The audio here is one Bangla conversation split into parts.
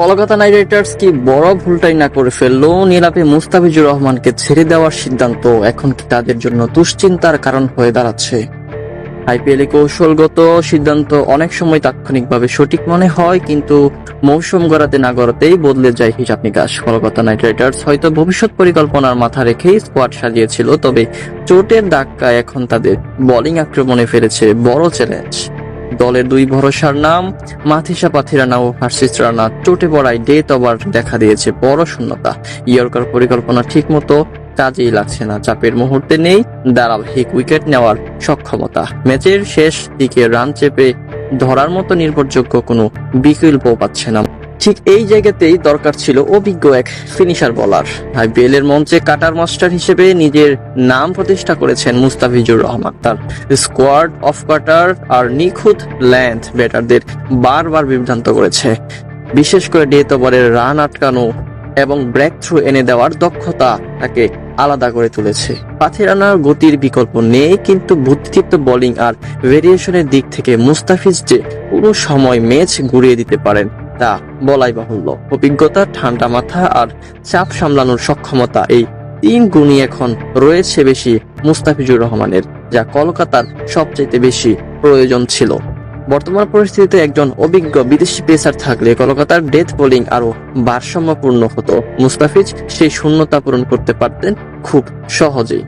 কলকাতা নাইট রাইডার্স কি বড় ভুলটাই না করে ফেললো? নিলামে মুস্তাফিজুর রহমানকে ছেড়ে দেওয়ার সিদ্ধান্ত এখন কি তাদের জন্য দুশ্চিন্তার কারণ হয়ে দাঁড়াচ্ছে? আইপিএলে কৌশলগত সিদ্ধান্ত অনেক সময় তাৎক্ষণিকভাবে সঠিক মনে হয়, কিন্তু মৌসুম গড়াতে না গড়াতেই বদলে যায় হিসাব নিকাশ। কলকাতা নাইট রাইডার্স হয়তো ভবিষ্যৎ পরিকল্পনার মাথা রেখেই স্কোয়াড সাজিয়েছিল, তবে চোটের ধাক্কা এখন তাদের বোলিং আক্রমণে ফেলেছে বড় চ্যালেঞ্জ। দলের দুই ভরসার নাম মাথিসা পাথিরানা ও হার্ষিস রানা চোটে পড়ায় ডেথ ওভার দেখা দিয়েছে বড় শূন্যতা। ইয়র্কার পরিকল্পনা ঠিক মতো কাজেই লাগছে না, চাপের মুহূর্তে নেই ধারাবাহিক উইকেট নেওয়ার সক্ষমতা। ম্যাচের শেষ দিকে রান চেপে ধরার মতো নির্ভরযোগ্য কোনো বিকল্প পাচ্ছে না। ঠিক এই জায়গাতেই দরকার ছিল অভিজ্ঞ এক ফিনিশার বোলার। আইপিএল এর মঞ্চে কাটার মাস্টার হিসেবে নিজের নাম প্রতিষ্ঠা করেছেন মুস্তাফিজুর রহমান। তার স্কোয়াড অফ কাটার আর নিখুঁত লেন্থ ব্যাটারদের বারবার বিভ্রান্ত করেছে। বিশেষ করে ডেথ ওভারের রান আটকানো এবং ব্রেক থ্রু এনে দেওয়ার দক্ষতা তাকে আলাদা করে তুলেছে। পাথিরানার গতির বিকল্প নেই, কিন্তু বুদ্ধিদীপ্ত বোলিং আর ভেরিয়েশনের দিক থেকে মুস্তাফিজ যে পুরো সময় ম্যাচ ঘুরিয়ে দিতে পারেন তা বলাই বাহুল্য। অভিজ্ঞতা, ঠান্ডা মাথা আর চাপ সামলানোর সক্ষমতা, এই তিন গুণই এখন রয়েছে বেশি মুস্তাফিজুর রহমানের, যা কলকাতার সবচাইতে বেশি প্রয়োজন ছিল। বর্তমান পরিস্থিতিতে একজন অভিজ্ঞ বিদেশি পেসার থাকলে কলকাতার ডেথ বোলিং আরো ভারসাম্যপূর্ণ হতো। মুস্তাফিজ সেই শূন্যতা পূরণ করতে পারতেন খুব সহজেই।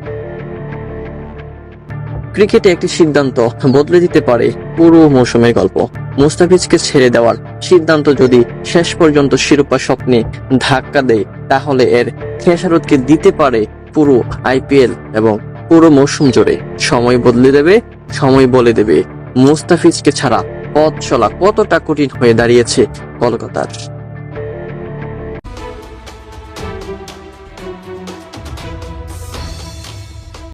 ক্রিকেটে একটি সিদ্ধান্ত বদলে দিতে পারে পুরো মৌসুমের গল্প। মুস্তাফিজকে ছেড়ে দেওয়ার সিদ্ধান্ত যদি শেষ পর্যন্ত শিরোপা স্বপ্নে ধাক্কা দেয়, তাহলে এর খেসারতকে দিতে পারে পুরো আইপিএল এবং পুরো মৌসুম জুড়ে। সময় বদলে দেবে, সময় বলে দেবে মুস্তাফিজকে ছাড়া পথ চলা কতটা কঠিন হয়ে দাঁড়িয়েছে কলকাতার।